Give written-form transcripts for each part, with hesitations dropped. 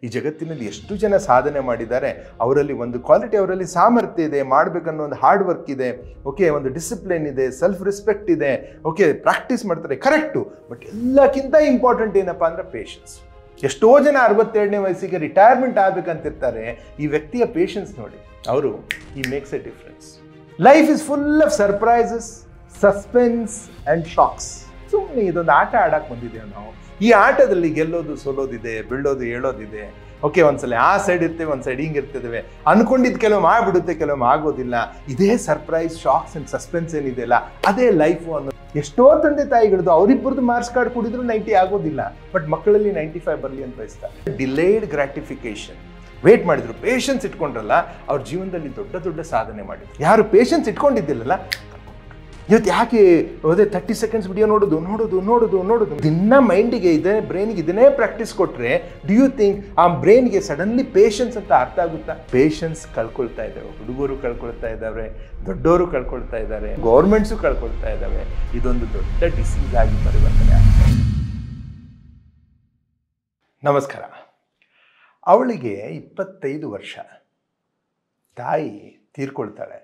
ಈ ಜಗತ್ತಿನಲ್ಲಿ ಎಷ್ಟು ಜನ ಸಾಧನೆ ಮಾಡಿದ್ದಾರೆ, ಅವರಲ್ಲಿ ಒಂದು ಕ್ವಾಲಿಟಿ, ಅವರಲ್ಲಿ ಸಾಮರ್ಥ್ಯ ಇದೆ, ಮಾಡಬೇಕನ್ನೋ ಒಂದು ಹಾರ್ಡ್ ವರ್ಕ್ ಇದೆ, ಓಕೆ, ಒಂದು ಡಿಸಿಪ್ಲಿನ್ ಇದೆ, ಸೆಲ್ಫ್ ರೆಸ್ಪೆಕ್ಟ್ ಇದೆ, ಓಕೆ, ಪ್ರಾಕ್ಟೀಸ್ ಮಾಡ್ತಾರೆ, ಕರೆಕ್ಟು. ಬಟ್ ಎಲ್ಲಕ್ಕಿಂತ ಇಂಪಾರ್ಟೆಂಟ್ ಏನಪ್ಪ ಅಂದರೆ ಪೇಷನ್ಸ್. ಎಷ್ಟೋ ಜನ 62ನೇ ವಯಸ್ಸಿಗೆ ರಿಟೈರ್ಮೆಂಟ್ ಆಗಬೇಕಂತಿರ್ತಾರೆ. ಈ ವ್ಯಕ್ತಿಯ ಪೇಷನ್ಸ್ ನೋಡಿ, ಅವರು ಈ makes A difference. Life is full of surprises, suspense and shocks. ಸುಮ್ಮನೆ ಇದೊಂದು ಆಟ ಆಡಕ್ಕೆ ಬಂದಿದ್ದೇವೆ ನಾವು. ಈ ಆಟದಲ್ಲಿ ಗೆಲ್ಲೋದು ಸೋಲೋದಿದೆ, ಬೀಳೋದು ಹೇಳೋದಿದೆ. ಓಕೆ, ಒಂದ್ಸಲ ಆ ಸೈಡ್ ಇರ್ತೇವೆ, ಒಂದು ಸೈಡ್ ಹಿಂಗಿರ್ತೇವೆ. ಅನ್ಕೊಂಡಿದ್ದು ಕೆಲವೊಮ್ಮೆ ಆಗ್ಬಿಡುತ್ತೆ, ಕೆಲವೊಮ್ಮೆ ಆಗೋದಿಲ್ಲ. ಇದೇ ಸರ್ಪ್ರೈಸ್, ಶಾಕ್ಸ್ ಆ್ಯಂಡ್ ಸಸ್ಪೆನ್ಸ್ ಏನಿದೆಯಲ್ಲ, ಅದೇ ಲೈಫು ಅನ್ನೋದು. ಎಷ್ಟೋ ತಂದೆ ತಾಯಿಗಳದ್ದು ಅವರಿಬ್ಬರದ್ದು ಮಾರ್ಕ್ಸ್ ಕಾರ್ಡ್ ಕೊಡಿದ್ರು 90 ಆಗೋದಿಲ್ಲ, ಬಟ್ ಮಕ್ಕಳಲ್ಲಿ 95 ಬರಲಿ ಅಂತ ಬಯಸ್ತಾರೆ. ಡಿಲೇಡ್ ಗ್ರಾಟಿಫಿಕೇಶನ್, ವೇಟ್ ಮಾಡಿದ್ರು, ಪೇಷನ್ಸ್ ಇಟ್ಕೊಂಡ್ರಲ್ಲ, ಅವ್ರ ಜೀವನದಲ್ಲಿ ದೊಡ್ಡ ದೊಡ್ಡ ಸಾಧನೆ ಮಾಡಿದ್ರು. ಯಾರು ಪೇಷನ್ಸ್ ಇಟ್ಕೊಂಡಿದ್ದಿಲ್ಲಲ್ಲ, ಇವತ್ತು ಯಾಕೆ ಅದೇ 30 ಸೆಕೆಂಡ್ಸ್ ವಿಡಿಯೋ ನೋಡೋದು ದಿನ ಮೈಂಡಿಗೆ ಇದೆ, ಬ್ರೈನ್ಗೆ ಇದನ್ನೇ ಪ್ರಾಕ್ಟೀಸ್ ಕೊಟ್ಟರೆ, ಡು ಯು ಥಿಂಕ್ ಆ ಬ್ರೈನ್ಗೆ ಸಡನ್ಲಿ ಪೇಷನ್ಸ್ ಅಂತ ಅರ್ಥ ಆಗುತ್ತಾ? ಪೇಷನ್ಸ್ ಕಳ್ಕೊಳ್ತಾ ಇದ್ದಾವೆ, ಹುಡುಗರು ಕಳ್ಕೊಳ್ತಾ ಇದ್ದಾವೆ, ದೊಡ್ಡವರು ಕಳ್ಕೊಳ್ತಾ ಇದ್ದಾರೆ, ಗೌರ್ಮೆಂಟ್ಸು ಕಳ್ಕೊಳ್ತಾ ಇದ್ದಾವೆ. ಇದೊಂದು ದೊಡ್ಡ ಡಿಸೀಸ್ ಆಗಿ ಪರಿವರ್ತನೆ ಆಗ್ತದೆ. ನಮಸ್ಕಾರ. ಅವಳಿಗೆ 25 ವರ್ಷ. ತಾಯಿ ತೀರ್ಕೊಳ್ತಾಳೆ.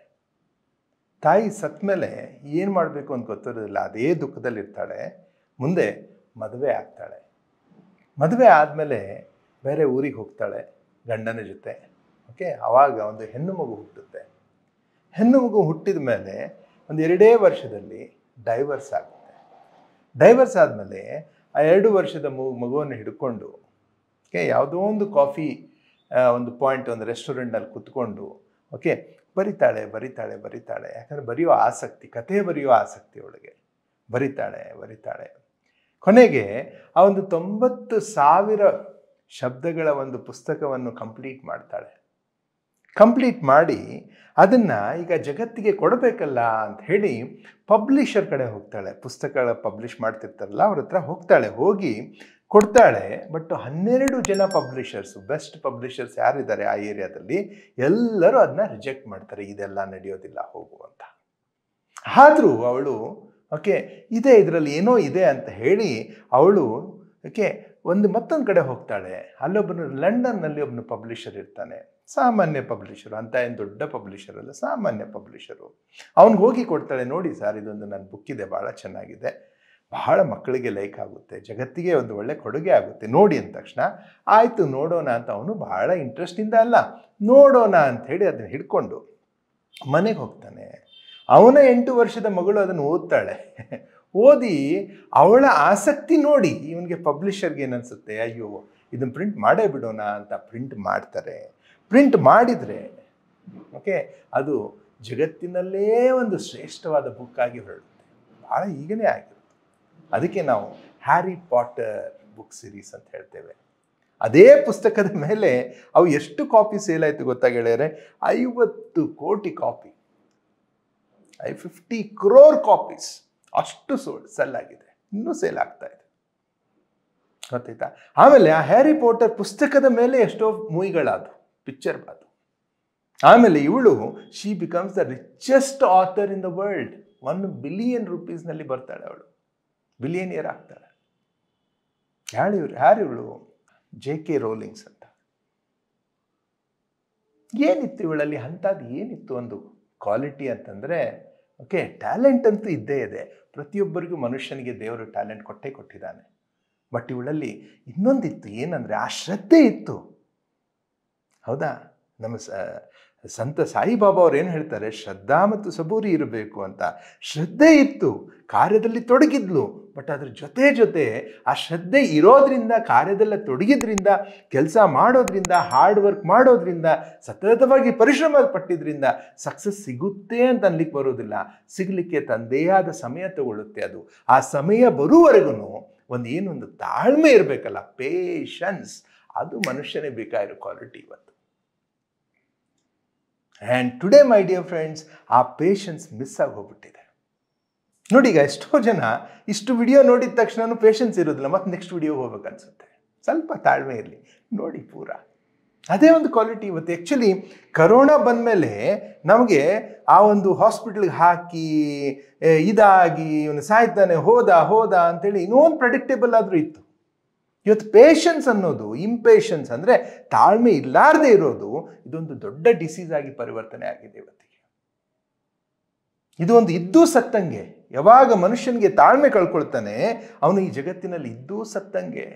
ತಾಯಿ ಸತ್ತ ಮೇಲೆ ಏನು ಮಾಡಬೇಕು ಅಂತ ಗೊತ್ತಿರೋದಿಲ್ಲ, ಅದೇ ದುಃಖದಲ್ಲಿರ್ತಾಳೆ. ಮುಂದೆ ಮದುವೆ ಆಗ್ತಾಳೆ. ಮದುವೆ ಆದಮೇಲೆ ಬೇರೆ ಊರಿಗೆ ಹೋಗ್ತಾಳೆ ಗಂಡನ ಜೊತೆ. ಓಕೆ, ಆವಾಗ ಒಂದು ಹೆಣ್ಣು ಮಗು ಹುಟ್ಟುತ್ತೆ. ಹೆಣ್ಣು ಮಗು ಹುಟ್ಟಿದ ಮೇಲೆ ಒಂದು 2 ವರ್ಷದಲ್ಲಿ ಡೈವರ್ಸ್ ಆಗುತ್ತೆ. ಡೈವರ್ಸ್ ಆದಮೇಲೆ ಆ 2 ವರ್ಷದ ಮಗುವನ್ನು ಹಿಡ್ಕೊಂಡು, ಓಕೆ, ಯಾವುದೋ ಒಂದು ಕಾಫಿ ಒಂದು ಪಾಯಿಂಟ್, ಒಂದು ರೆಸ್ಟೋರೆಂಟ್ನಲ್ಲಿ ಕೂತ್ಕೊಂಡು, ಓಕೆ, ಬರಿತಾಳೆ. ಯಾಕಂದರೆ ಬರೆಯೋ ಆಸಕ್ತಿ, ಕಥೆ ಬರೆಯೋ ಆಸಕ್ತಿ ಒಳಗೆ ಬರಿತಾಳೆ. ಕೊನೆಗೆ ಆ ಒಂದು 90,000 ಶಬ್ದಗಳ ಒಂದು ಪುಸ್ತಕವನ್ನು ಕಂಪ್ಲೀಟ್ ಮಾಡ್ತಾಳೆ. ಕಂಪ್ಲೀಟ್ ಮಾಡಿ ಅದನ್ನು ಈಗ ಜಗತ್ತಿಗೆ ಕೊಡಬೇಕಲ್ಲ ಅಂತ ಹೇಳಿ ಪಬ್ಲಿಷರ್ ಕಡೆ ಹೋಗ್ತಾಳೆ. ಪುಸ್ತಕಗಳ ಪಬ್ಲಿಷ್ ಮಾಡ್ತಿರ್ತಾರಲ್ಲ, ಅವ್ರ ಹತ್ರ ಹೋಗ್ತಾಳೆ. ಹೋಗಿ ಕೊಡ್ತಾಳೆ. ಬಟ್ 12 ಜನ ಪಬ್ಲಿಷರ್ಸು, ಬೆಸ್ಟ್ ಪಬ್ಲಿಷರ್ಸ್ ಯಾರಿದ್ದಾರೆ ಆ ಏರಿಯಾದಲ್ಲಿ, ಎಲ್ಲರೂ ಅದನ್ನ ರಿಜೆಕ್ಟ್ ಮಾಡ್ತಾರೆ. ಇದೆಲ್ಲ ನಡೆಯೋದಿಲ್ಲ, ಹೋಗುವಂತ. ಆದರೂ ಅವಳು, ಓಕೆ, ಇದರಲ್ಲಿ ಏನೋ ಇದೆ ಅಂತ ಹೇಳಿ ಅವಳು, ಓಕೆ, ಮತ್ತೊಂದು ಕಡೆ ಹೋಗ್ತಾಳೆ. ಅಲ್ಲೊಬ್ಬನು, ಲಂಡನ್ನಲ್ಲಿ ಒಬ್ಬನು ಪಬ್ಲಿಷರ್ ಇರ್ತಾನೆ, ಸಾಮಾನ್ಯ ಪಬ್ಲಿಷರು, ಅಂತ ಏನು ದೊಡ್ಡ ಪಬ್ಲಿಷರ್ ಅಲ್ಲ, ಸಾಮಾನ್ಯ ಪಬ್ಲಿಷರು. ಅವ್ನಿಗೆ ಹೋಗಿ ಕೊಡ್ತಾಳೆ. ನೋಡಿ ಸರ್, ಇದೊಂದು ನನ್ನ ಬುಕ್ ಇದೆ, ಭಾಳ ಚೆನ್ನಾಗಿದೆ, ಬಹಳ ಮಕ್ಕಳಿಗೆ ಲೈಕ್ ಆಗುತ್ತೆ, ಜಗತ್ತಿಗೆ ಒಂದು ಒಳ್ಳೆ ಕೊಡುಗೆ ಆಗುತ್ತೆ, ನೋಡಿ ಅಂದ ತಕ್ಷಣ ಆಯಿತು ನೋಡೋಣ ಅಂತ ಅವನು ಬಹಳ ಇಂಟ್ರೆಸ್ಟಿಂದ ಅಲ್ಲ, ನೋಡೋಣ ಅಂಥೇಳಿ ಅದನ್ನು ಹಿಡ್ಕೊಂಡು ಮನೆಗೆ ಹೋಗ್ತಾನೆ. ಅವನ 8 ವರ್ಷದ ಮಗಳು ಅದನ್ನು ಓದ್ತಾಳೆ. ಓದಿ ಅವಳ ಆಸಕ್ತಿ ನೋಡಿ ಇವನಿಗೆ, ಪಬ್ಲಿಷರ್ಗೆ ಏನನ್ಸುತ್ತೆ, ಅಯ್ಯೋ ಇದನ್ನು ಪ್ರಿಂಟ್ ಮಾಡೇ ಬಿಡೋಣ ಅಂತ ಪ್ರಿಂಟ್ ಮಾಡ್ತಾರೆ. ಪ್ರಿಂಟ್ ಮಾಡಿದರೆ, ಓಕೆ, ಅದು ಜಗತ್ತಿನಲ್ಲೇ ಒಂದು ಶ್ರೇಷ್ಠವಾದ ಬುಕ್ ಆಗಿ ಹೊರಡುತ್ತೆ. ಭಾಳ ಈಗನೇ ಆಗಿರುತ್ತೆ. ಅದಕ್ಕೆ ನಾವು ಹ್ಯಾರಿ ಪಾಟರ್ ಬುಕ್ ಸಿರೀಸ್ ಅಂತ ಹೇಳ್ತೇವೆ. ಅದೇ ಪುಸ್ತಕದ ಮೇಲೆ ಅವು ಎಷ್ಟು ಕಾಪಿ ಸೇಲ್ ಆಯಿತು ಗೊತ್ತಾ ಗೆಳೆಯರೆ? 50 ಕೋಟಿ ಕಾಪಿ, 50 crore ಕಾಪೀಸ್ ಅಷ್ಟು ಸೆಲ್ ಆಗಿದೆ, ಇನ್ನೂ ಸೇಲ್ ಆಗ್ತಾ ಇದೆ, ಗೊತ್ತಾಯ್ತಾ? ಆಮೇಲೆ ಆ ಹ್ಯಾರಿ ಪಾಟರ್ ಪುಸ್ತಕದ ಮೇಲೆ ಎಷ್ಟೋ ಮೂವಿಗಳಾದವು, ಪಿಕ್ಚರ್ ಆದವು. ಆಮೇಲೆ ಇವಳು, she becomes the richest author in the world. 1 billion ರೂಪೀಸ್ನಲ್ಲಿ ಬರ್ತಾಳೆ ಅವಳು, ಬಿಲಿಯನಿಯರ್ ಆಗ್ತಾಳೆ. ಯಾರಿವಳು? JK ರೋಲಿಂಗ್ಸ್ ಅಂತ. ಏನಿತ್ತು ಇವಳಲ್ಲಿ ಅಂಥದ್ದು? ಏನಿತ್ತು ಒಂದು ಕ್ವಾಲಿಟಿ ಅಂತಂದರೆ, ಓಕೆ, ಟ್ಯಾಲೆಂಟ್ ಅಂತೂ ಇದ್ದೇ ಇದೆ. ಪ್ರತಿಯೊಬ್ಬರಿಗೂ ಮನುಷ್ಯನಿಗೆ ದೇವರು ಟ್ಯಾಲೆಂಟ್ ಕೊಟ್ಟಿದ್ದಾನೆ. ಬಟ್ ಇವಳಲ್ಲಿ ಇನ್ನೊಂದಿತ್ತು, ಏನಂದರೆ ಆ ಶ್ರದ್ಧೆ ಇತ್ತು. ಹೌದಾ? ನಮ್ಮ ಸಂತ ಸಾಯಿಬಾಬಾ ಅವ್ರು ಏನು ಹೇಳ್ತಾರೆ, ಶ್ರದ್ಧಾ ಮತ್ತು ಸಬೂರಿ ಇರಬೇಕು ಅಂತ. ಶ್ರದ್ಧೆ ಇತ್ತು, ಕಾರ್ಯದಲ್ಲಿ ತೊಡಗಿದ್ಲು. ಬಟ್ ಅದ್ರ ಜೊತೆ ಆ ಶ್ರದ್ಧೆ ಇರೋದ್ರಿಂದ, ಕಾರ್ಯದಲ್ಲ ತೊಡಗಿದ್ರಿಂದ, ಕೆಲಸ ಮಾಡೋದ್ರಿಂದ, ಹಾರ್ಡ್ ವರ್ಕ್ ಮಾಡೋದ್ರಿಂದ, ಸತತವಾಗಿ ಪರಿಶ್ರಮ ಪಟ್ಟಿದ್ರಿಂದ ಸಕ್ಸಸ್ ಸಿಗುತ್ತೆ ಅಂತ ಅನ್ಲಿಕ್ಕೆ ಬರೋದಿಲ್ಲ. ಸಿಗಲಿಕ್ಕೆ ತಂದೇ ಆದ ಸಮಯ ತಗೊಳ್ಳುತ್ತೆ. ಅದು ಆ ಸಮಯ ಬರುವವರೆಗೂ ಏನೊಂದು ತಾಳ್ಮೆ ಇರಬೇಕಲ್ಲ, ಪೇಷನ್ಸ್. ಅದು ಮನುಷ್ಯನೇ ಬೇಕಾಗಿರೋ ಕ್ವಾಲಿಟಿ ಇವತ್ತು. And today my dear friends, ಆ ಪೇಷನ್ಸ್ ಮಿಸ್ ಆಗಿ ಹೋಗ್ಬಿಟ್ಟಿದೆ. ನೋಡಿ, ಈಗ ಎಷ್ಟೋ ಜನ ಇಷ್ಟು ವಿಡಿಯೋ ನೋಡಿದ ತಕ್ಷಣ ಪೇಷನ್ಸ್ ಇರೋದಿಲ್ಲ, ಮತ್ತು ನೆಕ್ಸ್ಟ್ ವಿಡಿಯೋ ಹೋಗ್ಬೇಕನ್ಸುತ್ತೆ. ಸ್ವಲ್ಪ ತಾಳ್ಮೆ ಇರಲಿ, ನೋಡಿ ಪೂರ. ಅದೇ ಒಂದು ಕ್ವಾಲಿಟಿ ಇವತ್ತು. ಆ್ಯಕ್ಚುಲಿ ಕರೋನಾ ಬಂದಮೇಲೆ ನಮಗೆ ಆ ಒಂದು ಹಾಸ್ಪಿಟ್ಲಿಗೆ ಹಾಕಿ ಇದಾಗಿ ಇವನು ಸಾಯ್ತಾನೆ ಹೋದ ಅಂತೇಳಿ ಇನ್ನೊಂದು ಪ್ರೆಡಿಕ್ಟೇಬಲ್ ಆದರೂ ಇತ್ತು. ಇವತ್ತು ಪೇಷನ್ಸ್ ಅನ್ನೋದು, ಇಂಪೇಷನ್ಸ್ ಅಂದರೆ ತಾಳ್ಮೆ ಇಲ್ಲಾರದೆ ಇರೋದು, ಇದೊಂದು ದೊಡ್ಡ ಡಿಸೀಸ್ ಆಗಿ ಪರಿವರ್ತನೆ ಆಗಿದೆ ಇವತ್ತಿಗೆ. ಇದು ಒಂದು ಇದ್ದೂ ಸತ್ತಂಗೆ. ಯಾವಾಗ ಮನುಷ್ಯನಿಗೆ ತಾಳ್ಮೆ ಕಳ್ಕೊಳ್ತಾನೆ, ಅವನು ಈ ಜಗತ್ತಿನಲ್ಲಿ ಇದ್ದೂ ಸತ್ತಂಗೆ.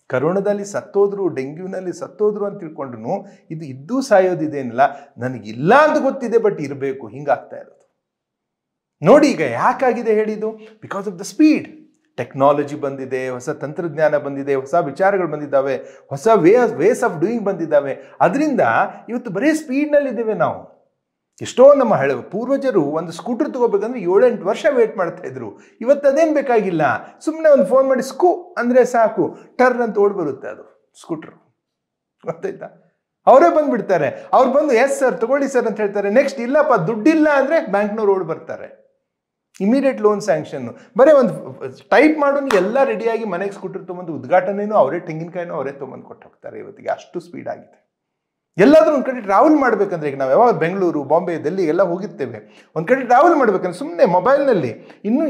ಕರೋನಾದಲ್ಲಿ ಸತ್ತೋದ್ರು, ಡೆಂಗ್ಯೂನಲ್ಲಿ ಸತ್ತೋದ್ರು ಅಂತ ತಿಳ್ಕೊಂಡ್ರು ಇದು ಇದ್ದೂ ಸಾಯೋದಿದೇನಿಲ್ಲ, ನನಗಿಲ್ಲ ಅಂತ ಗೊತ್ತಿದೆ, ಬಟ್ ಇರಬೇಕು, ಹಿಂಗಾಗ್ತಾ ಇರೋದು. ನೋಡಿ ಈಗ ಯಾಕಾಗಿದೆ ಹೇಳಿದ್ದು? Because of the speed. Technology ಬಂದಿದೆ, ಹೊಸ ತಂತ್ರಜ್ಞಾನ ಬಂದಿದೆ, ಹೊಸ ವಿಚಾರಗಳು ಬಂದಿದ್ದಾವೆ, ಹೊಸ ವೇಸ್ ಆಫ್ ಡೂಯಿಂಗ್ ಬಂದಿದ್ದಾವೆ. ಅದರಿಂದ ಇವತ್ತು ಬರೀ ಸ್ಪೀಡ್ನಲ್ಲಿದ್ದೇವೆ ನಾವು. ಎಷ್ಟೋ ನಮ್ಮ ಪೂರ್ವಜರು ಒಂದು ಸ್ಕೂಟರ್ ತಗೋಬೇಕಂದ್ರೆ 7-8 ವರ್ಷ ವೇಟ್ ಮಾಡ್ತಾ ಇದ್ರು. ಇವತ್ತು ಅದೇನು ಬೇಕಾಗಿಲ್ಲ, ಸುಮ್ಮನೆ ಒಂದು ಫೋನ್ ಮಾಡಿ ಸ್ಕೂ ಅಂದರೆ ಸಾಕು, ಟರ್ನ್ ಅಂತ ಓಡ್ ಬರುತ್ತೆ ಅದು ಸ್ಕೂಟರ್. ಗೊತ್ತಾಯ್ತಾ? ಅವರೇ ಬಂದುಬಿಡ್ತಾರೆ. ಅವ್ರು ಬಂದು ಎಸ್ ಸರ್ ತಗೊಳ್ಳಿ ಸರ್ ಅಂತ ಹೇಳ್ತಾರೆ. ನೆಕ್ಸ್ಟ್ ಇಲ್ಲಪ್ಪ ದುಡ್ಡಿಲ್ಲ ಅಂದರೆ ಬ್ಯಾಂಕ್ನವ್ರು ಓಡ್ ಬರ್ತಾರೆ, ಇಮಿಡಿಯೇಟ್ ಲೋನ್ ಸ್ಯಾಂಕ್ಷನ್ನು. ಬರೀ ಒಂದು ಟೈಪ್ ಮಾಡೋನು ಎಲ್ಲ ರೆಡಿಯಾಗಿ ಮನೆಗೆ ಸ್ಕೂಟರ್ ತೊಗೊಂಡು ಉದ್ಘಾಟನೆಯೂ ಅವರೇ, ತೆಂಗಿನಕಾಯಿನೂ ಅವರೇ ತೊಗೊಂಡು ಕೊಟ್ಟು ಹೋಗ್ತಾರೆ. ಇವತ್ತಿಗೆ ಅಷ್ಟು ಸ್ಪೀಡ್ ಆಗಿದೆ. ಎಲ್ಲಾದರೂ ಒಂದು ಕಡೆ ಟ್ರಾವೆಲ್ ಮಾಡಬೇಕಂದ್ರೆ, ಈಗ ನಾವು ಯಾವಾಗ ಬೆಂಗಳೂರು, ಬಾಂಬೆ, ಡೆಲ್ಲಿ ಎಲ್ಲ ಹೋಗಿರ್ತೇವೆ, ಒಂದು ಕಡೆ ಟ್ರಾವೆಲ್ ಮಾಡಬೇಕಂದ್ರೆ ಸುಮ್ಮನೆ ಮೊಬೈಲ್ನಲ್ಲಿ, ಇನ್ನೂ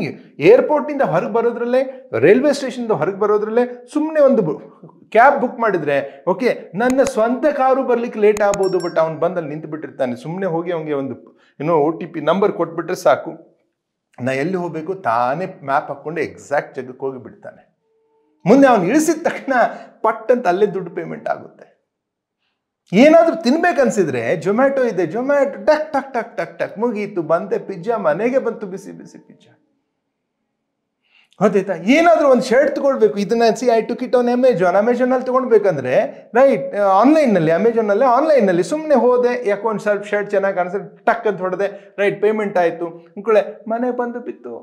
ಏರ್ಪೋರ್ಟಿಂದ ಹೊರಗೆ ಬರೋದ್ರಲ್ಲೇ, ರೈಲ್ವೆ ಸ್ಟೇಷನ್ದ ಹೊರಗೆ ಬರೋದ್ರಲ್ಲೇ ಸುಮ್ಮನೆ ಒಂದು ಕ್ಯಾಬ್ ಬುಕ್ ಮಾಡಿದರೆ, ಓಕೆ ನನ್ನ ಸ್ವಂತ ಕಾರು ಬರಲಿಕ್ಕೆ ಲೇಟ್ ಆಗ್ಬೋದು, ಬಟ್ ಅವ್ನು ಬಂದಲ್ಲಿ ನಿಂತು ಬಿಟ್ಟಿರ್ತಾನೆ. ಸುಮ್ಮನೆ ಹೋಗಿ ಅವನಿಗೆ ಒಂದು OTP ನಂಬರ್ ಕೊಟ್ಬಿಟ್ರೆ ಸಾಕು, ನಾ ಎಲ್ಲಿ ಹೋಗಬೇಕು ತಾನೇ ಮ್ಯಾಪ್ ಹಾಕ್ಕೊಂಡು ಎಕ್ಸಾಕ್ಟ್ ಜಾಗಕ್ಕೆ ಹೋಗಿ ಬಿಡ್ತಾನೆ. ಮುಂದೆ ಅವನು ಇಳಿಸಿದ ತಕ್ಷಣ ಪಟ್ ಅಂತ ಅಲ್ಲೇ ದುಡ್ಡು ಪೇಮೆಂಟ್ ಆಗುತ್ತೆ. ಏನಾದರೂ ತಿನ್ಬೇಕನ್ಸಿದ್ರೆ ಜೊಮ್ಯಾಟೊ ಇದೆ, ಜೊಮ್ಯಾಟೊ ಟಕ್ ಟಕ್ ಟಕ್ ಟಕ್ ಟಕ್ ಮುಗೀತು, ಬಂದೆ ಪಿಜ್ಜಾ ಮನೆಗೆ ಬಂತು, ಬಿಸಿ ಬಿಸಿ ಪಿಜ್ಜಾ. ಗೊತ್ತಾಯ್ತಾ? ಏನಾದರೂ ಒಂದು ಶರ್ಟ್ ತಗೊಳ್ಬೇಕು, ಇದನ್ನ ಐ ಟುಕ್ ಇಟ್ ಆನ್ ಅಮೆಜಾನಲ್ಲಿ ತೊಗೊಳ್ಬೇಕಂದ್ರೆ ರೈಟ್, ಆನ್ಲೈನಲ್ಲಿ, ಅಮೆಜಾನಲ್ಲಿ ಆನ್ಲೈನಲ್ಲಿ ಸುಮ್ಮನೆ ಹೋದೆ, ಯಾಕೋ ಒಂದು ಸ್ವಲ್ಪ ಶರ್ಟ್ ಚೆನ್ನಾಗಿ ಕಾಣಿಸ್ತದೆ, ಟಕ್ ಅಂತ ಹೊಡೆದೆ, ರೈಟ್ ಪೇಮೆಂಟ್ ಆಯಿತು. ಅಂದ್ಕೊಳ್ಳೆ ಮನೆಗೆ ಬಂದು ಬಿತ್ತು.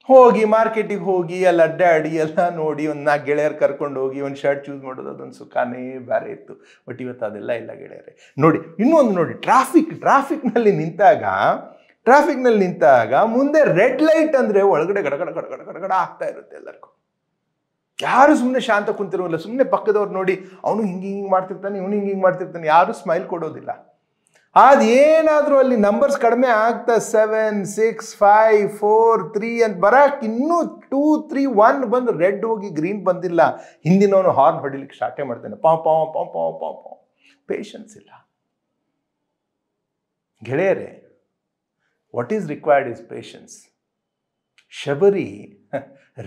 ಹೋಗಿ ಮಾರ್ಕೆಟಿಗೆ ಹೋಗಿ ಎಲ್ಲ ಅಡ್ಡಾಡಿ ಎಲ್ಲ ನೋಡಿ, ಒಂದು 4 ಗೆಳೆಯರು ಕರ್ಕೊಂಡು ಹೋಗಿ ಒಂದು ಶರ್ಟ್ ಚೂಸ್ ಮಾಡೋದು, ಅದೊಂದು ಸುಖಾನೇ ಬೇರೆ ಇತ್ತು. ಬಟ್ ಇವತ್ತು ಅದೆಲ್ಲ ಇಲ್ಲ ಗೆಳೆಯರೆ. ನೋಡಿ ಇನ್ನೊಂದು ನೋಡಿ, ಟ್ರಾಫಿಕ್ನಲ್ಲಿ ನಿಂತಾಗ ಮುಂದೆ ರೆಡ್ ಲೈಟ್ ಅಂದರೆ ಒಳಗಡೆ ಗಡಗಡ ಗಡಗಡ ಗಡಗಡ ಆಗ್ತಾ ಇರುತ್ತೆ ಎಲ್ಲರಿಗೂ. ಯಾರು ಸುಮ್ಮನೆ ಶಾಂತ ಕುಂತಿರೋಲ್ಲ. ಸುಮ್ಮನೆ ಪಕ್ಕದವ್ರು ನೋಡಿ, ಅವನು ಹಿಂಗೆ ಮಾಡ್ತಿರ್ತಾನೆ, ಇವನು ಹಿಂಗೆ ಮಾಡ್ತಿರ್ತಾನೆ, ಯಾರು ಸ್ಮೈಲ್ ಕೊಡೋದಿಲ್ಲ. ಅದೇನಾದರೂ ಅಲ್ಲಿ ನಂಬರ್ಸ್ ಕಡಿಮೆ ಆಗ್ತಾ 7, 6, 5, 4, 3 ಅಂತ ಬರಕ್ಕೆ ಇನ್ನೂ 2, 3, 1 ಬಂದು ರೆಡ್ ಹೋಗಿ ಗ್ರೀನ್ ಬಂದಿಲ್ಲ, ಹಿಂದಿನವನು ಹಾರ್ನ್ ಹೊಡಿಲಿಕ್ಕೆ ಸ್ಟಾರ್ಟೇ ಮಾಡ್ತಾನೆ. ಪಾವ್ ಪೇಷನ್ಸ್ ಇಲ್ಲ ಗೆಳೆಯರೇ. What is required is patience. Shabari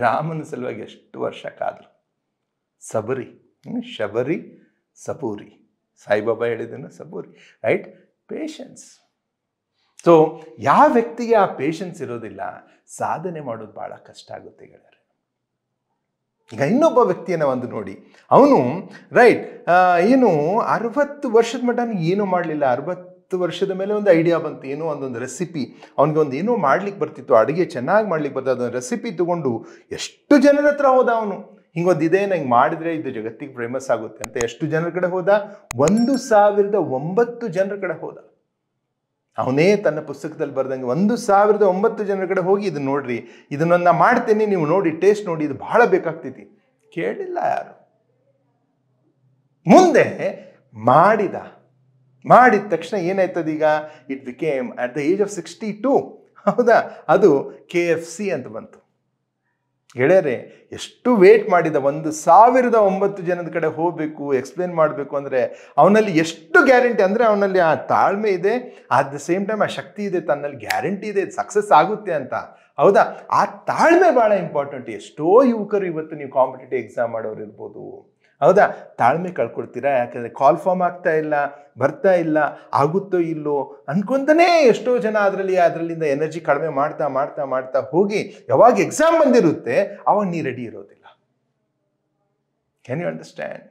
ರಾಮನ ಸಲುವಾಗಿ ಎಷ್ಟು ವರ್ಷ ಕಾದ್ರು. ಶಬರಿ ಸಬೂರಿ, ಸಾಯಿಬಾಬಾ ಹೇಳಿದನು ಸಬೂರಿ, ರೈಟ್? ಪೇಷನ್ಸ್. ಸೊ ಯಾವ ವ್ಯಕ್ತಿಗೆ ಆ ಪೇಷನ್ಸ್ ಇರೋದಿಲ್ಲ, ಸಾಧನೆ ಮಾಡೋದು ಭಾಳ ಕಷ್ಟ ಆಗುತ್ತೆ ಗೆಳೆಯರೆ. ಈಗ ಇನ್ನೊಬ್ಬ ವ್ಯಕ್ತಿಯನ್ನು ಒಂದು ನೋಡಿ, ಅವನು ರೈಟ್ 60 ವರ್ಷದ ಮಟ್ಟ ಏನೂ ಮಾಡಲಿಲ್ಲ. 60 ವರ್ಷದ ಮೇಲೆ ಒಂದು ಐಡಿಯಾ ಬಂತು, ಏನೋ ಒಂದೊಂದು ರೆಸಿಪಿ, ಅವನಿಗೆ ಒಂದು ಏನೋ ಮಾಡ್ಲಿಕ್ಕೆ ಬರ್ತಿತ್ತು, ಅಡುಗೆ ಚೆನ್ನಾಗಿ ಮಾಡ್ಲಿಕ್ಕೆ ಬರ್ತದೆ. ಅದೊಂದು ರೆಸಿಪಿ ತಗೊಂಡು ಎಷ್ಟು ಜನರ ಹತ್ರ ಹೋದ ಅವನು. ಹಿಂಗೊಂದು ಇದೆ, ನಂಗೆ ಮಾಡಿದ್ರೆ ಇದು ಜಗತ್ತಿಗೆ ಫೇಮಸ್ ಆಗುತ್ತೆ ಅಂತ. ಎಷ್ಟು ಜನರ ಕಡೆ ಹೋದ? 1009 ಜನರ ಕಡೆ ಹೋದ. ಅವನೇ ತನ್ನ ಪುಸ್ತಕದಲ್ಲಿ ಬರ್ದಂಗೆ 1009 ಜನರ ಕಡೆ ಹೋಗಿ, ಇದನ್ನ ನೋಡ್ರಿ, ಇದನ್ನ ಮಾಡ್ತೇನೆ, ನೀವು ನೋಡಿ, ಟೇಸ್ಟ್ ನೋಡಿ, ಇದು ಬಹಳ ಬೇಕಾಗ್ತೈತಿ. ಕೇಳಿಲ್ಲ ಯಾರು. ಮುಂದೆ ಮಾಡಿದ ತಕ್ಷಣ ಏನಾಯ್ತದ ಈಗ? It became at the age of 62, ಹೌದಾ, ಅದು KFC ಅಂತ ಬಂತು. ಗೆಳೆಯರೆ, ಎಷ್ಟು ವೇಟ್ ಮಾಡಿದ? 1009 ಜನದ ಕಡೆ ಹೋಗಬೇಕು, ಎಕ್ಸ್ಪ್ಲೇನ್ ಮಾಡಬೇಕು ಅಂದರೆ ಅವನಲ್ಲಿ ಎಷ್ಟು ಗ್ಯಾರಂಟಿ ಅಂದರೆ, ಅವನಲ್ಲಿ ಆ ತಾಳ್ಮೆ ಇದೆ, ಅಟ್ ದ ಸೇಮ್ ಟೈಮ್ ಆ ಶಕ್ತಿ ಇದೆ, ತನ್ನಲ್ಲಿ ಗ್ಯಾರಂಟಿ ಇದೆ ಸಕ್ಸಸ್ ಆಗುತ್ತೆ ಅಂತ. ಹೌದಾ? ಆ ತಾಳ್ಮೆ ಭಾಳ ಇಂಪಾರ್ಟೆಂಟ್. ಎಷ್ಟೋ ಯುವಕರು ಇವತ್ತು ನೀವು ಕಾಂಪಿಟೇಟಿವ್ ಎಕ್ಸಾಮ್ ಮಾಡೋರು ಇರ್ಬೋದು, ಹೌದಾ, ತಾಳ್ಮೆ ಕಳ್ಕೊಳ್ತೀರಾ. ಯಾಕಂದರೆ ಕಾಲ್ ಫಾರ್ಮ್ ಆಗ್ತಾ ಇಲ್ಲ, ಬರ್ತಾ ಇಲ್ಲ, ಆಗುತ್ತೋ ಇಲ್ಲೋ ಅನ್ಕೊಂತಾನೆ ಎಷ್ಟೋ ಜನ ಅದರಲ್ಲಿಂದ ಎನರ್ಜಿ ಕಡಿಮೆ ಮಾಡ್ತಾ ಹೋಗಿ ಯಾವಾಗ ಎಕ್ಸಾಮ್ ಬಂದಿರುತ್ತೆ ಅವಾಗ ನೀ ರೆಡಿ ಇರೋದಿಲ್ಲ. Can you understand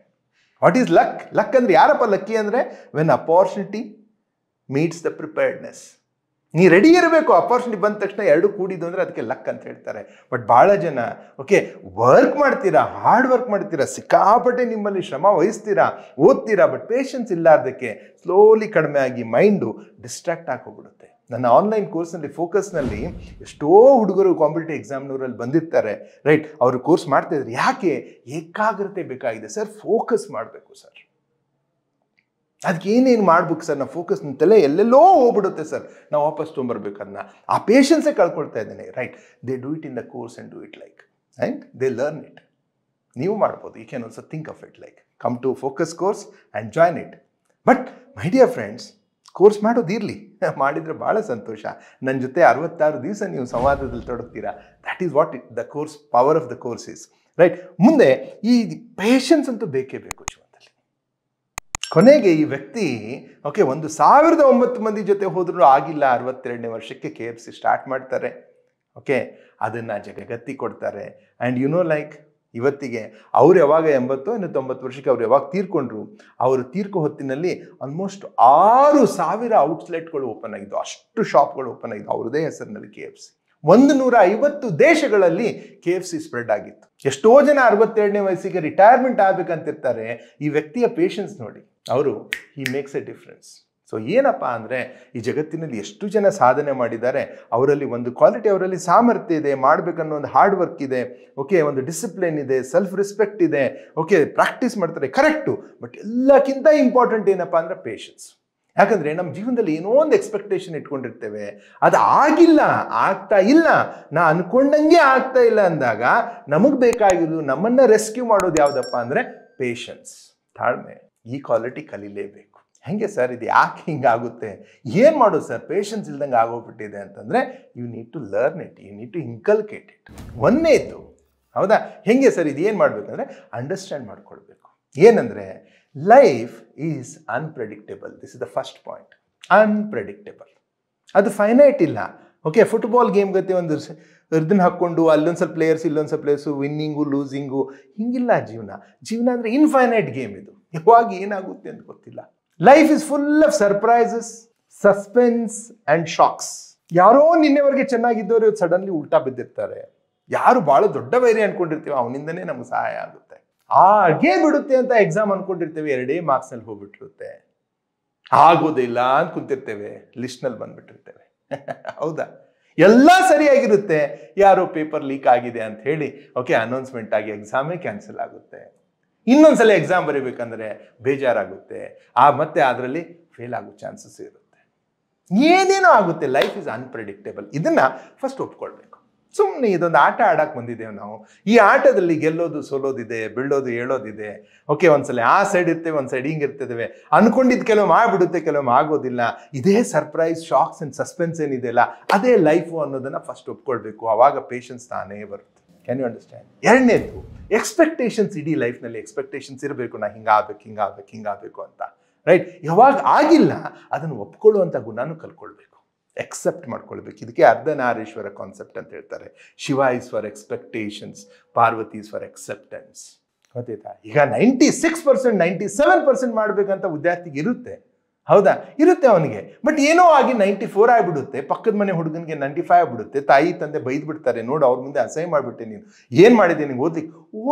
what is luck? Luck ಅಂದರೆ ಯಾರಪ್ಪ ಲಕ್ಕಿ ಅಂದರೆ, when opportunity meets the preparedness. ನೀ ರೆಡಿ ಇರಬೇಕು. ಅಪಾರ್ಚುನಿಟಿ ಬಂದ ತಕ್ಷಣ ಎರಡು ಕೂಡಿದ್ದು ಅಂದರೆ ಅದಕ್ಕೆ ಲಕ್ ಅಂತ ಹೇಳ್ತಾರೆ. ಬಟ್ ಭಾಳ ಜನ ವರ್ಕ್ ಮಾಡ್ತೀರಾ, ಹಾರ್ಡ್ ವರ್ಕ್ ಮಾಡ್ತೀರಾ, ಸಿಕ್ಕಾಪಟ್ಟೆ ನಿಮ್ಮಲ್ಲಿ ಶ್ರಮ ವಹಿಸ್ತೀರಾ, ಓದ್ತೀರಾ, ಬಟ್ ಪೇಷನ್ಸ್ ಇಲ್ಲಾರ್ದಕ್ಕೆ ಸ್ಲೋಲಿ ಕಡಿಮೆ ಆಗಿ ಮೈಂಡು ಡಿಸ್ಟ್ರಾಕ್ಟ್ ಆಗಿ ಹೋಗ್ಬಿಡುತ್ತೆ. ನನ್ನ ಆನ್ಲೈನ್ ಕೋರ್ಸ್ನಲ್ಲಿ ಫೋಕಸ್ನಲ್ಲಿ ಎಷ್ಟೋ ಹುಡುಗರು ಕಾಂಪಿಟೇಟಿವ್ ಎಕ್ಸಾಮ್ನವರಲ್ಲಿ ಬಂದಿರ್ತಾರೆ, ರೈಟ್? ಅವರು ಕೋರ್ಸ್ ಮಾಡ್ತಾ ಇದ್ದಾರೆ. ಯಾಕೆ? ಏಕಾಗ್ರತೆ ಬೇಕಾಗಿದೆ ಸರ್, ಫೋಕಸ್ ಮಾಡಬೇಕು ಸರ್. ಅದಕ್ಕೆ ಏನೇನು ಮಾಡ್ಬೇಕು ಸರ್? ನಾವು ಫೋಕಸ್ ತಲೆ ಎಲ್ಲೆಲ್ಲೋ ಹೋಗ್ಬಿಡುತ್ತೆ ಸರ್, ನಾವು ವಾಪಸ್ ತೊಗೊಂಬರ್ಬೇಕು. ಅದನ್ನ ಆ ಪೇಷನ್ಸೇ ಕಳ್ಕೊಳ್ತಾ ಇದ್ದೇನೆ, right? They do it in the course and do it like and they learn it. ನೀವು ಮಾಡ್ಬೋದು. You can also think of it like come to focus course and join it. But my dear friends, course ಮಾಡೋದಿರಲಿ, ಮಾಡಿದರೆ ಭಾಳ ಸಂತೋಷ. ನನ್ನ ಜೊತೆ 66 ದಿವಸ ನೀವು ಸಂವಾದದಲ್ಲಿ ತೊಡಗ್ತೀರಾ. That is what the course, power of the course is right. ಮುಂದೆ ಈ ಪೇಷನ್ಸ್ ಅಂತೂ ಬೇಕೇ ಬೇಕು ಜೀವನದಲ್ಲಿ. ಕೊನೆಗೆ ಈ ವ್ಯಕ್ತಿ 1009 ಮಂದಿ ಜೊತೆ ಹೋದ್ರೂ ಆಗಿಲ್ಲ, 62ನೇ ವರ್ಷಕ್ಕೆ KFC ಸ್ಟಾರ್ಟ್ ಮಾಡ್ತಾರೆ. ಅದನ್ನು ಜಗತ್ತಿ ಕೊಡ್ತಾರೆ. ಆ್ಯಂಡ್ ಲೈಕ್ ಇವತ್ತಿಗೆ ಅವ್ರು ಯಾವಾಗ 80-90 ವರ್ಷಕ್ಕೆ ಅವ್ರು ಯಾವಾಗ ತೀರ್ಕೊಂಡ್ರು, ಅವರು ತೀರ್ಕೋ ಹೊತ್ತಿನಲ್ಲಿ ಆಲ್ಮೋಸ್ಟ್ 6000 ಔಟ್ಲೆಟ್ಗಳು ಓಪನ್ ಆಗಿದ್ದು, ಅಷ್ಟು ಶಾಪ್ಗಳು ಓಪನ್ ಆಗಿದ್ದು ಅವ್ರದೇ ಹೆಸರಿನಲ್ಲಿ KFC. 150 ದೇಶಗಳಲ್ಲಿ KFC ಸ್ಪ್ರೆಡ್ ಆಗಿತ್ತು. ಎಷ್ಟೋ ಜನ 62ನೇ ವಯಸ್ಸಿಗೆ ರಿಟೈರ್ಮೆಂಟ್ ಆಗ್ಬೇಕಂತಿರ್ತಾರೆ. ಈ ವ್ಯಕ್ತಿಯ ಪೇಷನ್ಸ್ ನೋಡಿ, ಅವರು he makes A difference. So ಏನಪ್ಪ ಅಂದರೆ, ಈ ಜಗತ್ತಿನಲ್ಲಿ ಎಷ್ಟು ಜನ ಸಾಧನೆ ಮಾಡಿದ್ದಾರೆ, ಅವರಲ್ಲಿ ಒಂದು ಕ್ವಾಲಿಟಿ, ಅವರಲ್ಲಿ ಸಾಮರ್ಥ್ಯ ಇದೆ, ಮಾಡಬೇಕನ್ನೋ ಒಂದು ಹಾರ್ಡ್ ವರ್ಕ್ ಇದೆ, ಒಂದು ಡಿಸಿಪ್ಲಿನ್ ಇದೆ, ಸೆಲ್ಫ್ ರೆಸ್ಪೆಕ್ಟ್ ಇದೆ, ಪ್ರಾಕ್ಟೀಸ್ ಮಾಡ್ತಾರೆ, ಕರೆಕ್ಟು. ಬಟ್ ಎಲ್ಲಕ್ಕಿಂತ ಇಂಪಾರ್ಟೆಂಟ್ ಏನಪ್ಪ ಅಂದರೆ ಪೇಷನ್ಸ್. ಯಾಕಂದರೆ ನಮ್ಮ ಜೀವನದಲ್ಲಿ ಏನೋ ಒಂದು ಎಕ್ಸ್ಪೆಕ್ಟೇಷನ್ ಇಟ್ಕೊಂಡಿರ್ತೇವೆ, ಅದು ಆಗ್ತಾ ಇಲ್ಲ, ನಾ ಅನ್ಕೊಂಡಂಗೆ ಆಗ್ತಾ ಇಲ್ಲ ಅಂದಾಗ ನಮಗೆ ಬೇಕಾಗಿರೋದು, ನಮ್ಮನ್ನು ರೆಸ್ಕ್ಯೂ ಮಾಡೋದು ಯಾವುದಪ್ಪ ಅಂದರೆ ಪೇಷನ್ಸ್, ತಾಳ್ಮೆ. ಈ ಕ್ವಾಲಿಟಿ ಕಲೀಲೇಬೇಕು. ಹೆಂಗೆ ಸರ್ ಇದು ಯಾಕೆ ಹಿಂಗಾಗುತ್ತೆ, ಏನು ಮಾಡೋದು ಸರ್, ಪೇಷನ್ಸ್ ಇಲ್ದಂಗೆ ಆಗೋಗ್ಬಿಟ್ಟಿದೆ ಅಂತಂದರೆ, you need to learn it, you need to inculcate it. ಒಂದೇದು ಹೌದಾ. ಹೆಂಗೆ ಸರ್ ಇದು ಏನು ಮಾಡಬೇಕಂದ್ರೆ ಅಂಡರ್ಸ್ಟ್ಯಾಂಡ್ ಮಾಡ್ಕೊಳ್ಬೇಕು. ಏನಂದರೆ life is unpredictable. This is the first point. Unpredictable, ಅದು ಫೈನೈಟ್ ಇಲ್ಲ. ಫುಟ್ಬಾಲ್ ಗೇಮ್ ಗತಿ ಒಂದು ಇದನ್ನ ಹಾಕ್ಕೊಂಡು ಅಲ್ಲೊಂದು ಸ್ವಲ್ಪ ಪ್ಲೇಯರ್ಸ್, ಇಲ್ಲೊಂದು ಸ್ವಲ್ಪ ಪ್ಲೇಯರ್ಸು, ವಿನ್ನಿಂಗು ಲೂಸಿಂಗು, ಹಿಂಗಿಲ್ಲ ಜೀವನ ಅಂದರೆ ಇನ್ಫೈನೈಟ್ ಗೇಮ್. ಇದು ಯಾವಾಗ ಏನಾಗುತ್ತೆ ಅಂತ ಗೊತ್ತಿಲ್ಲ. Life is full of surprises, suspense and shocks. ಯಾರೋ ನಿನ್ನೆವರೆಗೆ ಚೆನ್ನಾಗಿದ್ದವರು ಸಡನ್ಲಿ ಉಲ್ಟಾ ಬಿದ್ದಿರ್ತಾರೆ. ಯಾರು ಭಾಳ ದೊಡ್ಡ ವೈರಿ ಅನ್ಕೊಂಡಿರ್ತೀವಿ ಅವನಿಂದನೇ ನಮ್ಗೆ ಸಹಾಯ ಆಗುತ್ತೆ. ಹಾಗೇ ಬಿಡುತ್ತೆ ಅಂತ ಎಕ್ಸಾಮ್ ಅನ್ಕೊಂಡಿರ್ತೇವೆ, 2 ಮಾರ್ಕ್ಸ್ನಲ್ಲಿ ಹೋಗ್ಬಿಟ್ಟಿರುತ್ತೆ. ಆಗೋದಿಲ್ಲ ಅಂತ ಕುಂತಿರ್ತೇವೆ, ಲಿಸ್ಟ್ನಲ್ಲಿ ಬಂದ್ಬಿಟ್ಟಿರ್ತೇವೆ. ಹೌದಾ, ಎಲ್ಲ ಸರಿಯಾಗಿರುತ್ತೆ, ಯಾರೋ ಪೇಪರ್ ಲೀಕ್ ಆಗಿದೆ ಅಂತ ಹೇಳಿ ಅನೌನ್ಸ್ಮೆಂಟ್ ಆಗಿ ಎಕ್ಸಾಮೇ ಕ್ಯಾನ್ಸಲ್ ಆಗುತ್ತೆ. ಇನ್ನೊಂದ್ಸಲ ಎಕ್ಸಾಮ್ ಬರೀಬೇಕಂದ್ರೆ ಬೇಜಾರಾಗುತ್ತೆ, ಮತ್ತೆ ಅದರಲ್ಲಿ ಫೇಲ್ ಆಗೋ ಚಾನ್ಸಸ್ ಇರುತ್ತೆ. ಏನೇನೋ ಆಗುತ್ತೆ. Life is unpredictable. ಇದನ್ನು ಫಸ್ಟ್ ಒಪ್ಕೊಳ್ಬೇಕು. ಸುಮ್ಮನೆ ಇದೊಂದು ಆಟ ಆಡಕ್ಕೆ ಬಂದಿದ್ದೇವೆ ನಾವು. ಈ ಆಟದಲ್ಲಿ ಗೆಲ್ಲೋದು ಸೋಲೋದಿದೆ, ಬೀಳೋದು ಹೇಳೋದಿದೆ. ಒಂದ್ಸಲ ಆ ಸೈಡ್ ಇರ್ತೇವೆ, ಒಂದು ಸೈಡ್ ಹಿಂಗಿರ್ತಿದ್ದೇವೆ. ಅನ್ಕೊಂಡಿದ್ದು ಕೆಲವೊಮ್ಮೆ ಆಗ್ಬಿಡುತ್ತೆ, ಕೆಲವೊಮ್ಮೆ ಆಗೋದಿಲ್ಲ. ಇದೇ ಸರ್ಪ್ರೈಸ್, ಶಾಕ್ಸ್ ಆ್ಯಂಡ್ ಸಸ್ಪೆನ್ಸ್ ಏನಿದೆಯಲ್ಲ, ಅದೇ ಲೈಫು ಅನ್ನೋದನ್ನು ಫಸ್ಟ್ ಒಪ್ಕೊಳ್ಬೇಕು. ಆವಾಗ ಪೇಷನ್ಸ್ ತಾನೇ ಬರುತ್ತೆ. Can you understand? ಎರಡನೇದು, ಎಕ್ಸ್ಪೆಕ್ಟೇಷನ್ಸ್. ಇಡೀ ಲೈಫ್ನಲ್ಲಿ ಎಕ್ಸ್ಪೆಕ್ಟೇಷನ್ಸ್ ಇರಬೇಕು. ನಾ ಹಿಂಗಾಗಬೇಕು ಅಂತ. ರೈಟ್? ಯಾವಾಗ ಆಗಿಲ್ಲ ಅದನ್ನು ಒಪ್ಕೊಳ್ಳುವಂಥ ಗುಣನೂ ಕಲ್ಕೊಳ್ಬೇಕು, ಎಕ್ಸೆಪ್ಟ್ ಮಾಡ್ಕೊಳ್ಬೇಕು. ಇದಕ್ಕೆ ಅರ್ಧನಾರೀಶ್ವರ ಕಾನ್ಸೆಪ್ಟ್ ಅಂತ ಹೇಳ್ತಾರೆ. Shiva is for expectations, Parvati is for acceptance. ಗೊತ್ತಾಯ್ತಾ? ಈಗ 96%, 97% ಮಾಡಬೇಕಂತ ವಿದ್ಯಾರ್ಥಿಗೆ ಇರುತ್ತೆ. ಹೌದಾ, ಇರುತ್ತೆ ಅವನಿಗೆ. ಬಟ್ ಏನೋ ಆಗಿ 94 ಆಗಿಬಿಡುತ್ತೆ. ಪಕ್ಕದ ಮನೆ ಹುಡುಗನಿಗೆ 95 ಆಗಿಬಿಡುತ್ತೆ. ತಾಯಿ ತಂದೆ ಬೈದು ಬಿಡ್ತಾರೆ, ನೋಡು ಅವ್ರ ಮುಂದೆ ಅಸಹ್ಯ ಮಾಡಿಬಿಟ್ಟೆ, ನೀನು ಏನು ಮಾಡಿದೆ, ನಿಂಗೆ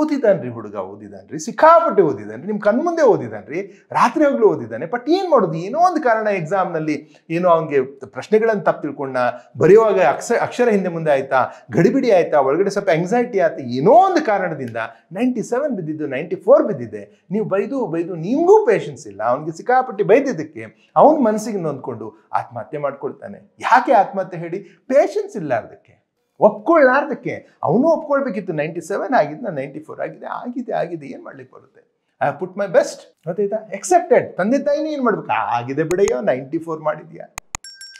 ಓದಿದಾನ್ರಿ ಹುಡುಗ, ಓದಿದಾನ್ರಿ, ಸಿಕ್ಕಾಪಟ್ಟೆ ಓದಿದಾನ್ರಿ, ನಿಮ್ಮ ಕಣ್ಮುಂದೆ ಓದಿದಾನ್ರಿ, ರಾತ್ರಿ ಹೋಗ್ಲೂ ಓದಿದ್ದಾನೆ. ಬಟ್ ಏನು ಮಾಡೋದು, ಏನೋ ಒಂದು ಕಾರಣ ಎಕ್ಸಾಮ್ನಲ್ಲಿ ಏನೋ ಅವನಿಗೆ ಪ್ರಶ್ನೆಗಳನ್ನು ತಪ್ಪು ತಿಳ್ಕೊಂಡ, ಬರೆಯುವಾಗ ಅಕ್ಷರ ಹಿಂದೆ ಮುಂದೆ ಆಯ್ತಾ, ಗಡಿಬಿಡಿ ಆಯ್ತಾ, ಒಳಗಡೆ ಸ್ವಲ್ಪ ಆಂಗ್ಸೈಟಿ ಆಯ್ತಾ, ಏನೋ ಒಂದು ಕಾರಣದಿಂದ 97 ಬಿದ್ದಿದ್ದು 94 ಬಿದ್ದಿದೆ. ನೀವು ಬೈದು ನಿಮಗೂ ಪೇಷನ್ಸ್ ಇಲ್ಲ. ಅವನಿಗೆ ಸಿಕ್ಕಾಪಟ್ಟೆ ಬೈದಿದ್ದಕ್ಕೆ ಅವನ ಮನಸ್ಸಿಗೆ ನೊಂದ್ಕೊಂಡು ಆತ್ಮಹತ್ಯೆ ಮಾಡ್ಕೊಳ್ತಾನೆ. ಯಾಕೆ ಆತ್ಮಹತ್ಯೆ ಹೇಳಿ? ಪೇಷನ್ಸ್ ಇಲ್ಲಾರ್ದಕ್ಕೆ, ಒಪ್ಕೊಳ್ಳಾರ್ದಕ್ಕೆ. ಅವನು ಒಪ್ಕೊಳ್ಬೇಕಿತ್ತು. 97 ಆಗಿದ್ದು, 94 ಆಗಿದೆ, ಏನು ಮಾಡ್ಲಿಕ್ಕೆ ಬರುತ್ತೆ? I have put my best. ಗೊತ್ತಾಯ್ತಾ? ಎಕ್ಸೆಪ್ಟೆಡ್. ತಂದೆ ತಾಯಿನೇ ಏನು ಮಾಡ್ಬೇಕು? ಆಗಿದೆ ಬಿಡೆಯೋ, 94 ಮಾಡಿದ್ಯಾ.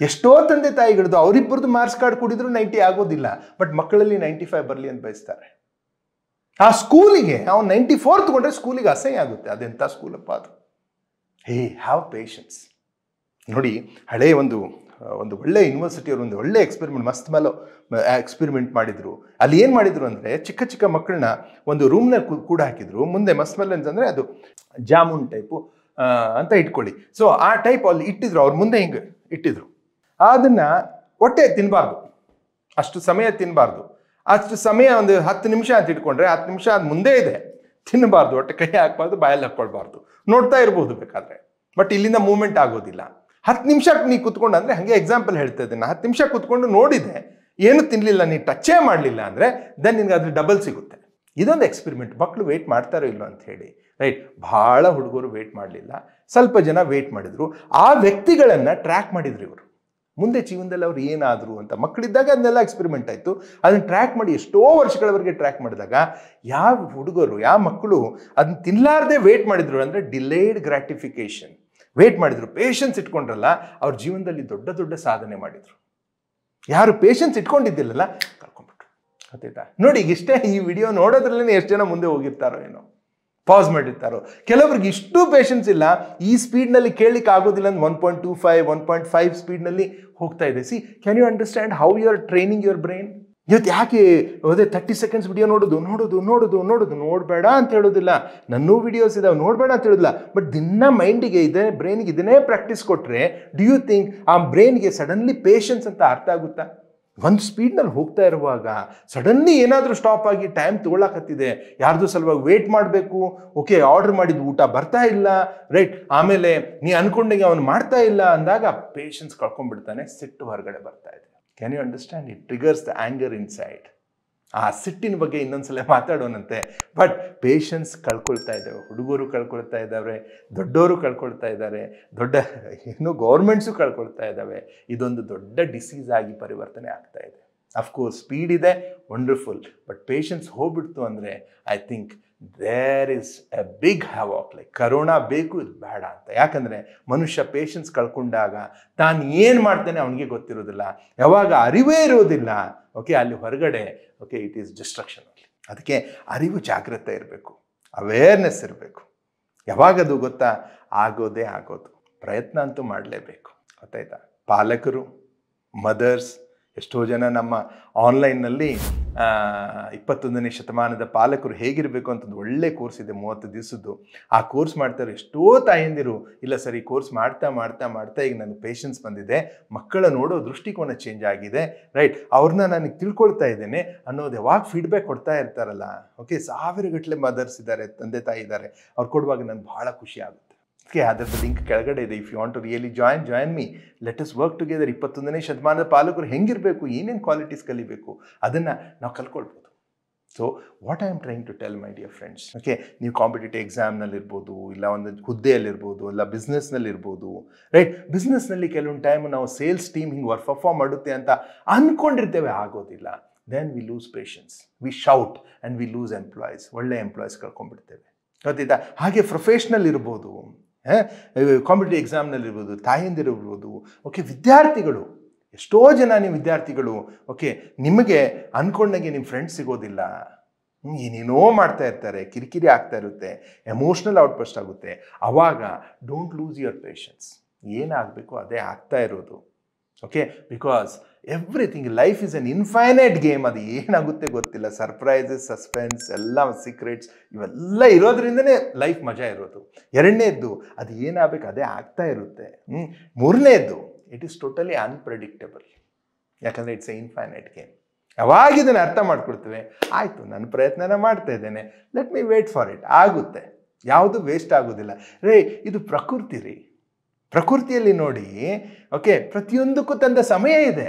ಎಷ್ಟೋ ತಂದೆ ತಾಯಿಗಳದ್ದು ಅವರಿಬ್ಬರದ್ದು ಮಾರ್ಕ್ಸ್ ಕಾರ್ಡ್ ಕುಡಿದ್ರು 90 ಆಗೋದಿಲ್ಲ. ಬಟ್ ಮಕ್ಕಳಲ್ಲಿ 95 ಬರಲಿ ಅಂತ ಬಯಸ್ತಾರೆ. ಆ ಸ್ಕೂಲಿಗೆ ಅವ್ನು 94 ತಗೊಂಡ್ರೆ ಸ್ಕೂಲಿಗೆ ಅಸಹ್ಯ ಆಗುತ್ತೆ. ಅದೆಂಥ ಸ್ಕೂಲಪ್ಪ ಅದು. Have patience. ನೋಡಿ, ಹಳೆ ಒಂದು ಒಳ್ಳೆ ಯೂನಿವರ್ಸಿಟಿಯವರು ಒಂದು ಒಳ್ಳೆ ಎಕ್ಸ್ಪೆರಿಮೆಂಟ್, ಮಸ್ತ್ ಮೇಲೆ ಎಕ್ಸ್ಪೆರಿಮೆಂಟ್ ಮಾಡಿದರು. ಅಲ್ಲಿ ಏನು ಮಾಡಿದರು ಅಂದರೆ, ಚಿಕ್ಕ ಮಕ್ಕಳನ್ನ ಒಂದು ರೂಮ್ನ ಕೂಡ ಹಾಕಿದ್ರು. ಮುಂದೆ ಮಸ್ತ್ ಮೇಲೆ ಅಂತಂದರೆ ಅದು ಜಾಮೂನ್ ಟೈಪು ಅಂತ ಇಟ್ಕೊಳ್ಳಿ. ಸೊ ಆ ಟೈಪ್ ಅಲ್ಲಿ ಇಟ್ಟಿದ್ರು, ಅವ್ರ ಮುಂದೆ ಹಿಂಗೆ ಇಟ್ಟಿದ್ರು. ಅದನ್ನು ಹೊಟ್ಟೆ ತಿನ್ನಬಾರ್ದು, ಅಷ್ಟು ಸಮಯ ತಿನ್ನಬಾರ್ದು. ಅಷ್ಟು ಸಮಯ ಒಂದು 10 ನಿಮಿಷ ಅಂತ ಇಟ್ಕೊಂಡ್ರೆ 10 ನಿಮಿಷ ಅದು ಮುಂದೆ ಇದೆ, ತಿನ್ನಬಾರ್ದು, ಹೊಟ್ಟೆ ಕೈ ಹಾಕ್ಬಾರ್ದು, ಬಾಯಲ್ಲಿ ಹಾಕ್ಕೊಳ್ಬಾರ್ದು. ನೋಡ್ತಾ ಇರ್ಬೋದು ಬೇಕಾದ್ರೆ, ಬಟ್ ಇಲ್ಲಿಂದ ಮೂವ್ಮೆಂಟ್ ಆಗೋದಿಲ್ಲ. 10 ನಿಮಿಷ ನೀ ಕುತ್ಕೊಂಡು, ಅಂದರೆ ಹಾಗೆ ಎಕ್ಸಾಂಪಲ್ ಹೇಳ್ತಾ ಇದ್ದೇನೆ, 10 ನಿಮಿಷ ಕುತ್ಕೊಂಡು ನೋಡಿದೆ, ಏನು ತಿನ್ನಲಿಲ್ಲ, ನೀ ಟಚ್ಚೇ ಮಾಡಲಿಲ್ಲ ಅಂದರೆ ದೆನ್ ನಿನ್ಗೆ ಅದ್ರ ಡಬಲ್ ಸಿಗುತ್ತೆ. ಇದೊಂದು ಎಕ್ಸ್ಪೆರಿಮೆಂಟ್. ಮಕ್ಕಳು ವೆಯ್ಟ್ ಮಾಡ್ತಾರೋ ಇಲ್ಲೋ ಅಂತ ಹೇಳಿ. ರೈಟ್? ಭಾಳ ಹುಡುಗರು ವೆಯ್ಟ್ ಮಾಡಲಿಲ್ಲ, ಸ್ವಲ್ಪ ಜನ ವೆಯ್ಟ್ ಮಾಡಿದ್ರು. ಆ ವ್ಯಕ್ತಿಗಳನ್ನು ಟ್ರ್ಯಾಕ್ ಮಾಡಿದ್ರು ಇವರು. ಮುಂದೆ ಜೀವನದಲ್ಲಿ ಅವ್ರು ಏನಾದರು ಅಂತ. ಮಕ್ಕಳಿದ್ದಾಗ ಅದನ್ನೆಲ್ಲ ಎಕ್ಸ್ಪೆರಿಮೆಂಟ್ ಆಯಿತು. ಅದನ್ನು ಟ್ರ್ಯಾಕ್ ಮಾಡಿ ಎಷ್ಟೋ ವರ್ಷಗಳವರೆಗೆ ಟ್ರ್ಯಾಕ್ ಮಾಡಿದಾಗ ಯಾವ ಹುಡುಗರು ಯಾವ ಮಕ್ಕಳು ಅದನ್ನ ತಿನ್ನಲಾರ್ದೆ ವೇಟ್ ಮಾಡಿದ್ರು ಅಂದರೆ ಡಿಲೇಡ್ ಗ್ರಾಟಿಫಿಕೇಶನ್ ವೇಟ್ ಮಾಡಿದ್ರು, ಪೇಷನ್ಸ್ ಇಟ್ಕೊಂಡ್ರಲ್ಲ, ಅವ್ರ ಜೀವನದಲ್ಲಿ ದೊಡ್ಡ ದೊಡ್ಡ ಸಾಧನೆ ಮಾಡಿದರು. ಯಾರು ಪೇಷನ್ಸ್ ಇಟ್ಕೊಂಡಿದ್ದಿಲ್ಲಲ್ಲ ಕಳ್ಕೊಂಡ್ಬಿಟ್ರು. ಗೊತ್ತಾಯ್ತಾ? ನೋಡಿ, ಈಗ ಇಷ್ಟೇ ಈ ವಿಡಿಯೋ ನೋಡೋದ್ರಲ್ಲೇ ಎಷ್ಟು ಜನ ಮುಂದೆ ಹೋಗಿರ್ತಾರೋ ಏನೋ, ಪಾಸ್ ಮಾಡಿರ್ತಾರೋ. ಕೆಲವ್ರಿಗೆ ಇಷ್ಟು ಪೇಷನ್ಸ್ ಇಲ್ಲ, ಈ ಸ್ಪೀಡ್ನಲ್ಲಿ ಕೇಳಲಿಕ್ಕೆ ಆಗೋದಿಲ್ಲ ಅಂತ 1.25 1.5 ಸ್ಪೀಡ್ನಲ್ಲಿ ಹೋಗ್ತಾ ಇದೆ. See, can you understand how you are training your brain? ಇವತ್ತು ಯಾಕೆ ಅದೇ 30 ಸೆಕೆಂಡ್ಸ್ ವಿಡಿಯೋ ನೋಡಬೇಡ ಅಂತ ಹೇಳೋದಿಲ್ಲ. ನನ್ನೂ ವಿಡಿಯೋಸ್ ಇದಾವೆ, ನೋಡಬೇಡ ಅಂತ ಹೇಳೋದಿಲ್ಲ. ಬಟ್ ದಿನ ಮೈಂಡಿಗೆ ಇದೆ, ಬ್ರೈನ್ಗೆ ಇದನ್ನೇ ಪ್ರಾಕ್ಟೀಸ್ ಕೊಟ್ಟರೆ ಡು ಯು ಥಿಂಕ್ ಆ ಬ್ರೈನ್ಗೆ ಸಡನ್ಲಿ ಪೇಷನ್ಸ್ ಅಂತ ಅರ್ಥ ಆಗುತ್ತಾ? ಒಂದು ಸ್ಪೀಡ್ನಲ್ಲಿ ಹೋಗ್ತಾ ಇರುವಾಗ ಸಡನ್ಲಿ ಏನಾದರೂ ಸ್ಟಾಪ್ ಆಗಿ ಟೈಮ್ ತೊಗೊಳಕತ್ತಿದೆ, ಯಾರ್ದು ಸಲುವಾಗಿ ವೇಟ್ ಮಾಡಬೇಕು, ಓಕೆ ಆರ್ಡರ್ ಮಾಡಿದ ಊಟ ಬರ್ತಾ ಇಲ್ಲ, ರೈಟ್, ಆಮೇಲೆ ನೀ ಅನ್ಕೊಂಡಂಗೆ ಅವನು ಮಾಡ್ತಾ ಇಲ್ಲ ಅಂದಾಗ ಪೇಷನ್ಸ್ ಕಳ್ಕೊಂಡ್ಬಿಡ್ತಾನೆ, ಸಿಟ್ಟು ಹೊರಗಡೆ ಬರ್ತಾ ಇದೆ. Can you understand? It triggers the anger inside. ಆ ಸಿಟ್ಟಿನ ಬಗ್ಗೆ ಇನ್ನೊಂದ್ಸಲ ಮಾತಾಡೋಣಂತೆ. ಬಟ್ ಪೇಷನ್ಸ್ ಕಳ್ಕೊಳ್ತಾ ಇದ್ದಾವೆ, ಹುಡುಗರು ಕಳ್ಕೊಳ್ತಾ ಇದ್ದಾವೆ, ದೊಡ್ಡವರು ಕಳ್ಕೊಳ್ತಾ ಇದ್ದಾರೆ, ಇನ್ನೂ ಗೌರ್ಮೆಂಟ್ಸು ಕಳ್ಕೊಳ್ತಾ ಇದ್ದಾವೆ. ಇದೊಂದು ದೊಡ್ಡ ಡಿಸೀಸ್ ಆಗಿ ಪರಿವರ್ತನೆ ಆಗ್ತಾ ಇದೆ. ಅಫ್ಕೋರ್ಸ್ ಸ್ಪೀಡ್ ಇದೆ, ವಂಡರ್ಫುಲ್, ಬಟ್ ಪೇಷನ್ಸ್ ಹೋಗ್ಬಿಡ್ತು ಅಂದರೆ I think there is a big havoc. Like corona ಬೇಕು, ಇದು ಬೇಡ ಅಂತ. ಯಾಕಂದರೆ ಮನುಷ್ಯ ಪೇಷನ್ಸ್ ಕಳ್ಕೊಂಡಾಗ ತಾನು ಏನು ಮಾಡ್ತಾನೆ ಅವನಿಗೆ ಗೊತ್ತಿರೋದಿಲ್ಲ, ಯಾವಾಗ ಅರಿವೇ ಇರೋದಿಲ್ಲ, ಓಕೆ, ಅಲ್ಲಿ ಹೊರಗಡೆ ಓಕೆ ಇಟ್ ಈಸ್ ಡಿಸ್ಟ್ರಕ್ಷನ್. ಅದಕ್ಕೆ ಅರಿವು ಜಾಗೃತೆ ಇರಬೇಕು, ಅವೇರ್ನೆಸ್ ಇರಬೇಕು. ಯಾವಾಗದು ಗೊತ್ತಾ? ಆಗೋದು. ಪ್ರಯತ್ನ ಅಂತೂ ಮಾಡಲೇಬೇಕು. ಗೊತ್ತಾಯ್ತಾ? ಪಾಲಕರು, ಮದರ್ಸ್, ಎಷ್ಟೋ ಜನ ನಮ್ಮ ಆನ್ಲೈನ್ನಲ್ಲಿ 21ನೇ ಶತಮಾನದ ಪಾಲಕರು ಹೇಗಿರಬೇಕು ಅಂತ ಒಂದು ಒಳ್ಳೆ ಕೋರ್ಸ್ ಇದೆ, 30 ದಿವಸದ್ದು. ಆ ಕೋರ್ಸ್ ಮಾಡ್ತಾರೆ. ಎಷ್ಟೋ ತಾಯಂದಿರು ಇಲ್ಲ ಸರ್, ಈ ಕೋರ್ಸ್ ಮಾಡ್ತಾ ಈಗ ನನಗೆ ಪೇಷನ್ಸ್ ಬಂದಿದೆ, ಮಕ್ಕಳ ನೋಡೋ ದೃಷ್ಟಿಕೋನ ಚೇಂಜ್ ಆಗಿದೆ, ರೈಟ್, ಅವ್ರನ್ನ ನನಗೆ ತಿಳ್ಕೊಳ್ತಾ ಇದ್ದೇನೆ ಅನ್ನೋದು ಯಾವಾಗ ಫೀಡ್ಬ್ಯಾಕ್ ಕೊಡ್ತಾ ಇರ್ತಾರಲ್ಲ, ಓಕೆ, 1000 ಗಟ್ಟಲೆ ಮದರ್ಸ್ ಇದ್ದಾರೆ, ತಂದೆ ತಾಯಿ ಇದ್ದಾರೆ, ಅವ್ರು ಕೊಡುವಾಗ ನನಗೆ ಭಾಳ ಖುಷಿ ಆಗುತ್ತೆ. ಓಕೆ, ಅದರದ್ದು ಲಿಂಕ್ ಕೆಳಗಡೆ ಇದೆ. If you want to really join me, let us work together. 21ನೇ ಶತಮಾನದ ಪಾಲಕರು ಹೆಂಗಿರಬೇಕು, ಏನೇನು ಕ್ವಾಲಿಟೀಸ್ ಕಲಿಬೇಕು, ಅದನ್ನು ನಾವು ಕಲ್ಕೊಳ್ಬೋದು. So what I am trying to tell my dear friends, okay, ನೀವು ಕಾಂಪಿಟೇಟಿವ್ ಎಕ್ಸಾಮ್ನಲ್ಲಿರ್ಬೋದು, ಇಲ್ಲ ಒಂದು ಹುದ್ದೆಯಲ್ಲಿರ್ಬೋದು, ಇಲ್ಲ ಬಿಸ್ನೆಸ್ನಲ್ಲಿರ್ಬೋದು, ರೈಟ್, ಬಿಸ್ನೆಸ್ನಲ್ಲಿ ಕೆಲವೊಂದು ಟೈಮ್ ನಾವು ಸೇಲ್ಸ್ ಟೀಮ್ ಹಿಂಗೆ ಪರ್ಫಾರ್ಮ್ ಮಾಡುತ್ತೆ ಅಂತ ಅಂದ್ಕೊಂಡಿರ್ತೇವೆ, ಆಗೋದಿಲ್ಲ. Then we lose patience, we shout and we lose employees, ಒಳ್ಳೆ ಎಂಪ್ಲಾಯೀಸ್ ಕಳ್ಕೊಂಡ್ಬಿಡ್ತೇವೆ. ಗೊತ್ತಿದ್ದ ಹಾಗೆ ಪ್ರೊಫೆಷ್ನಲ್ ಇರ್ಬೋದು, ಕಾಂಪಿಟೇಟಿವ್ ಎಕ್ಸಾಮ್ನಲ್ಲಿರ್ಬೋದು, ತಾಯಂದಿರ್ಬೋದು, ಓಕೆ, ವಿದ್ಯಾರ್ಥಿಗಳು, ಎಷ್ಟೋ ಜನ ನೀವು ವಿದ್ಯಾರ್ಥಿಗಳು, ಓಕೆ, ನಿಮಗೆ ಅಂದ್ಕೊಂಡಂಗೆ ನಿಮ್ಮ ಫ್ರೆಂಡ್ಸ್ ಸಿಗೋದಿಲ್ಲ, ಏನೇನೋ ಮಾಡ್ತಾ ಇರ್ತಾರೆ, ಕಿರಿಕಿರಿ ಆಗ್ತಾ ಇರುತ್ತೆ, ಎಮೋಷ್ನಲ್ ಔಟ್ಬಸ್ಟ್ ಆಗುತ್ತೆ. ಆವಾಗ ಡೋಂಟ್ ಲೂಸ್ ಯುವರ್ ಪೇಷನ್ಸ್. ಏನಾಗಬೇಕು ಅದೇ ಆಗ್ತಾ ಇರೋದು, okay, because everything, life is an infinite game. ಅದು ಏನಾಗುತ್ತೆ ಗೊತ್ತಿಲ್ಲ, ಸರ್ಪ್ರೈಸಸ್, ಸಸ್ಪೆನ್ಸ್, ಎಲ್ಲ ಸೀಕ್ರೆಟ್ಸ್ ಇವೆಲ್ಲ ಇರೋದ್ರಿಂದನೇ ಲೈಫ್ ಮಜಾ ಇರೋದು. ಎರಡನೇದ್ದು, ಅದು ಏನಾಗಬೇಕು ಅದೇ ಆಗ್ತಾ ಇರುತ್ತೆ. ಮೂರನೇದ್ದು, ಇಟ್ ಈಸ್ ಟೋಟಲಿ ಅನ್ಪ್ರೆಡಿಕ್ಟಬಲ್, ಯಾಕಂದರೆ ಇಟ್ಸ್ ಎ ಇನ್ಫೈನೈಟ್ ಗೇಮ್. ಯಾವಾಗ ಇದನ್ನು ಅರ್ಥ ಮಾಡ್ಕೊಡ್ತೇವೆ, ಆಯಿತು ನನ್ನ ಪ್ರಯತ್ನನ ಮಾಡ್ತಾ ಇದ್ದೇನೆ, let me wait for it, ಆಗುತ್ತೆ, ಯಾವುದು ವೇಸ್ಟ್ ಆಗೋದಿಲ್ಲ. ಇದು ಪ್ರಕೃತಿ ರೀ. ಪ್ರಕೃತಿಯಲ್ಲಿ ನೋಡಿ, ಓಕೆ, ಪ್ರತಿಯೊಂದಕ್ಕೂ ತಂದ ಸಮಯ ಇದೆ.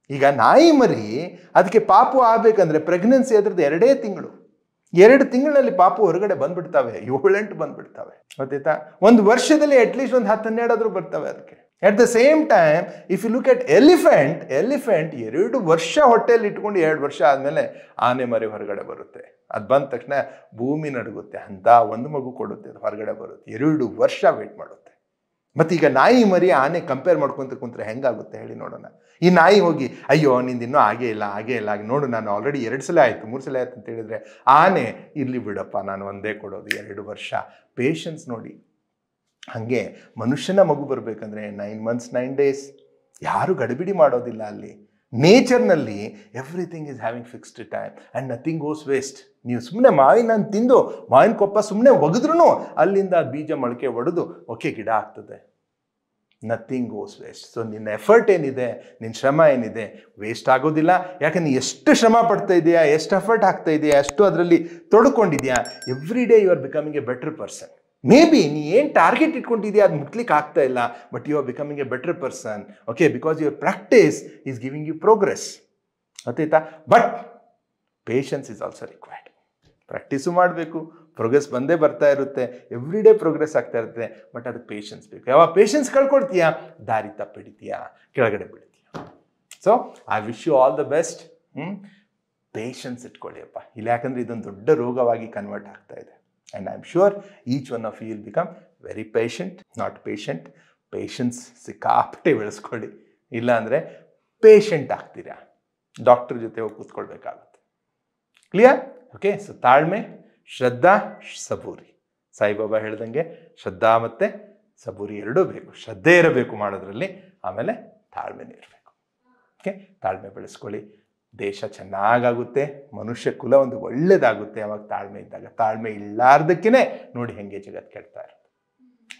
ಈಗ ನಾಯಿ ಮರಿ ಅದಕ್ಕೆ ಪಾಪು ಆಗಬೇಕಂದ್ರೆ ಪ್ರೆಗ್ನೆನ್ಸಿ ಅದ್ರದ್ದು 2 ತಿಂಗಳು, 2 ತಿಂಗಳಲ್ಲಿ ಪಾಪು ಹೊರಗಡೆ ಬಂದ್ಬಿಡ್ತವೆ, 7-8 ಬಂದ್ಬಿಡ್ತವೆ. ಗೊತ್ತಾಯ್ತಾ? ಒಂದು ವರ್ಷದಲ್ಲಿ ಅಟ್ಲೀಸ್ಟ್ ಒಂದು 10-12 ಆದರೂ ಬರ್ತವೆ ಅದಕ್ಕೆ. At the same time if you look at elephant 2 ವರ್ಷ ಹೊಟ್ಟೆಯಲ್ಲಿ ಇಟ್ಕೊಂಡು 2 ವರ್ಷ ಆದಮೇಲೆ ಆನೆ ಮರಿ ಹೊರಗಡೆ ಬರುತ್ತೆ. ಅದು ಬಂದ ತಕ್ಷಣ ಭೂಮಿ ನಡುಗುತ್ತೆ, ಅಂತ ಒಂದು ಮಗು ಕೊಡುತ್ತೆ, ಅದು ಹೊರಗಡೆ ಬರುತ್ತೆ. 2 ವರ್ಷ ವೇಟ್ ಮಾಡುತ್ತೆ. ಮತ್ತೀಗ ನಾಯಿ ಮರಿ ಆನೆ ಕಂಪೇರ್ ಮಾಡ್ಕೊತ ಕುಂತ್ರೆ ಹೆಂಗಾಗುತ್ತೆ ಹೇಳಿ ನೋಡೋಣ. ಈ ನಾಯಿ ಹೋಗಿ ಅಯ್ಯೋ ನಿಂದು ಇನ್ನೂ ಆಗೇ ಇಲ್ಲ ನೋಡು, ನಾನು ಆಲ್ರೆಡಿ 2 ಸಲ ಆಯಿತು 3 ಸಲ ಆಯಿತು ಅಂತ ಹೇಳಿದ್ರೆ, ಆನೆ ಇರಲಿ ಬಿಡಪ್ಪ ನಾನು ಒಂದೇ ಕೊಡೋದು, 2 ವರ್ಷ ಪೇಷನ್ಸ್ ನೋಡಿ. ಹಾಗೆ ಮನುಷ್ಯನ ಮಗು ಬರಬೇಕಂದ್ರೆ 9 months 9 days, ಯಾರು ಗಡಿಬಿಡಿ ಮಾಡೋದಿಲ್ಲ ಅಲ್ಲಿ. ನೇಚರ್ನಲ್ಲಿ everything is having fixed time and nothing goes waste. ನೀವು ಸುಮ್ಮನೆ ಮಾವಿನ ತಿಂದು ಮಾವಿನ ಕೊಪ್ಪ ಸುಮ್ಮನೆ ಒಗೆದ್ರೂ ಅಲ್ಲಿಂದ ಬೀಜ ಮೊಳಕೆ ಒಡೆದು ಓಕೆ ಗಿಡ ಆಗ್ತದೆ. Nothing goes waste. ಸೊ ನಿನ್ನ ಎಫರ್ಟ್ ಏನಿದೆ, ನಿನ್ನ ಶ್ರಮ ಏನಿದೆ ವೇಸ್ಟ್ ಆಗೋದಿಲ್ಲ. ಯಾಕಂದ್ರೆ ಎಷ್ಟು ಶ್ರಮ ಪಡ್ತಾ ಇದೆಯಾ, ಎಷ್ಟು ಎಫರ್ಟ್ ಹಾಕ್ತಾ ಇದೆಯಾ, ಎಷ್ಟು ಅದರಲ್ಲಿ ತೊಡ್ಕೊಂಡಿದ್ಯಾ, every day you are becoming a better person. May be ನೀ ಏನು ಟಾರ್ಗೆಟ್ ಇಟ್ಕೊಂಡಿದ್ಯಾ ಅದು ಮುಟ್ಲಿಕ್ಕೆ ಆಗ್ತಾ ಇಲ್ಲ, but you are becoming a better person. Okay, because your practice is giving you progress. ಗೊತ್ತಾಯ್ತಾ? But patience is also required. Practice ಮಾಡಬೇಕು, progress ಬಂದೇ ಬರ್ತಾ ಇರುತ್ತೆ, ಎವ್ರಿ ಡೇ ಪ್ರೋಗ್ರೆಸ್ ಆಗ್ತಾ ಇರುತ್ತೆ. ಬಟ್ ಅದಕ್ಕೆ ಪೇಷನ್ಸ್ ಬೇಕು. ಯಾವಾಗ ಪೇಷನ್ಸ್ ಕಳ್ಕೊಡ್ತೀಯಾ, ದಾರಿ ತಪ್ಪಿಡ್ತೀಯಾ, ಕೆಳಗಡೆ ಬೀಳ್ತೀಯ. So I wish you all the best. Patience ಇಟ್ಕೊಳ್ಳಿಯಪ್ಪ ಇಲ್ಲಿ, ಯಾಕಂದರೆ ಇದೊಂದು ದೊಡ್ಡ ರೋಗವಾಗಿ ಕನ್ವರ್ಟ್ ಆಗ್ತಾ ಇದೆ. And I am sure each one of you will become very patient, not patient. Patience ಸಿಕ್ಕಾಪಟ್ಟೆ ಬೆಳೆಸ್ಕೊಳ್ಳಿ, ಇಲ್ಲಾಂದರೆ ಪೇಷಂಟ್ ಆಗ್ತೀರಾ, ಡಾಕ್ಟರ್ ಜೊತೆ ಹೋಗಿ ಕೂತ್ಕೊಳ್ಬೇಕಾಗುತ್ತೆ. ಕ್ಲಿಯರ್? ಓಕೆ. ಸೊ ತಾಳ್ಮೆ, ಶ್ರದ್ಧಾ, ಸಬೂರಿ. ಸಾಯಿಬಾಬಾ ಹೇಳ್ದಂಗೆ ಶ್ರದ್ಧಾ ಮತ್ತು ಸಬೂರಿ ಎರಡೂ ಬೇಕು. ಶ್ರದ್ಧೆ ಇರಬೇಕು ಮಾಡೋದ್ರಲ್ಲಿ, ಆಮೇಲೆ ತಾಳ್ಮೆನೇ ಇರಬೇಕು. ಓಕೆ, ತಾಳ್ಮೆ ಬೆಳೆಸ್ಕೊಳ್ಳಿ. ದೇಶ ಚೆನ್ನಾಗಾಗುತ್ತೆ, ಮನುಷ್ಯ ಕುಲ ಒಂದು ಒಳ್ಳೆಯದಾಗುತ್ತೆ ಅವಾಗ ತಾಳ್ಮೆ ಇದ್ದಾಗ. ತಾಳ್ಮೆ ಇಲ್ಲಾರ್ದಕ್ಕೇ ನೋಡಿ ಹೆಂಗೆ ಜಗತ್ತು ಕೆಡ್ತಾ ಇರುತ್ತೆ.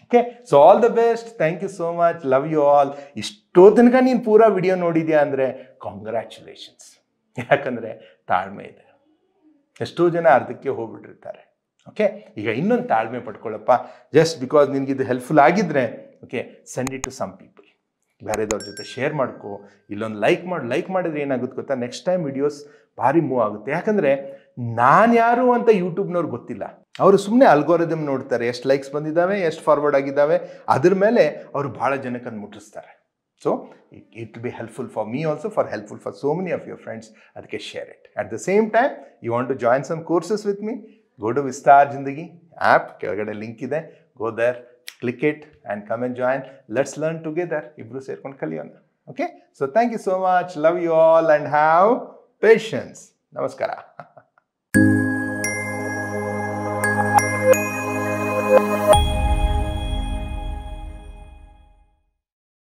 Okay, so all the best. Thank you so much. Love you all. ಇಷ್ಟೋ ತನಕ ನೀನು ಪೂರಾ ವಿಡಿಯೋ ನೋಡಿದ್ಯಾ ಅಂದರೆ ಕಾಂಗ್ರ್ಯಾಚುಲೇಷನ್ಸ್. ಯಾಕಂದರೆ ತಾಳ್ಮೆ ಇದೆ. ಎಷ್ಟೋ ಜನ ಅರ್ಧಕ್ಕೆ ಹೋಗ್ಬಿಟ್ಟಿರ್ತಾರೆ. ಓಕೆ, ಈಗ ಇನ್ನೊಂದು ತಾಳ್ಮೆ ಪಡ್ಕೊಳ್ಳಪ್ಪ. ಜಸ್ಟ್ ಬಿಕಾಸ್ ನಿನಗಿದು ಹೆಲ್ಪ್ಫುಲ್ ಆಗಿದ್ದರೆ, okay, send it to some people. ಬೇರೆದವ್ರ ಜೊತೆ ಶೇರ್ ಮಾಡ್ಕೋ. ಇಲ್ಲೊಂದು ಲೈಕ್ ಮಾಡಿದ್ರೆ ಏನಾಗುತ್ತೆ ಗೊತ್ತಾ, ನೆಕ್ಸ್ಟ್ ಟೈಮ್ ವಿಡಿಯೋಸ್ ಭಾರಿ ಮೂವ್ ಆಗುತ್ತೆ. ಯಾಕಂದರೆ ನಾನು ಯಾರು ಅಂತ ಯೂಟ್ಯೂಬ್ನವ್ರು ಗೊತ್ತಿಲ್ಲ. ಅವರು ಸುಮ್ಮನೆ ಅಲ್ಗೋರಿದಮ್ ನೋಡ್ತಾರೆ, ಎಷ್ಟು ಲೈಕ್ಸ್ ಬಂದಿದ್ದಾವೆ, ಎಷ್ಟು ಫಾರ್ವರ್ಡ್ ಆಗಿದ್ದಾವೆ, ಅದ್ರ ಮೇಲೆ ಅವರು ಭಾಳ ಜನಕ್ಕೆ ಮುಟ್ಟಿಸ್ತಾರೆ. So it will be helpful for me also, for helpful for so many of your friends. ಅದಕ್ಕೆ share it. At the same time you want to join some courses with me, go to Vistar Zindagi app, ಕೆಳಗಡೆ link ಇದೆ, go there, click it and come and join. Let's learn together. Ibru serkondu kaliyona. Okay, so thank you so much. Love you all and have patience. Namaskara.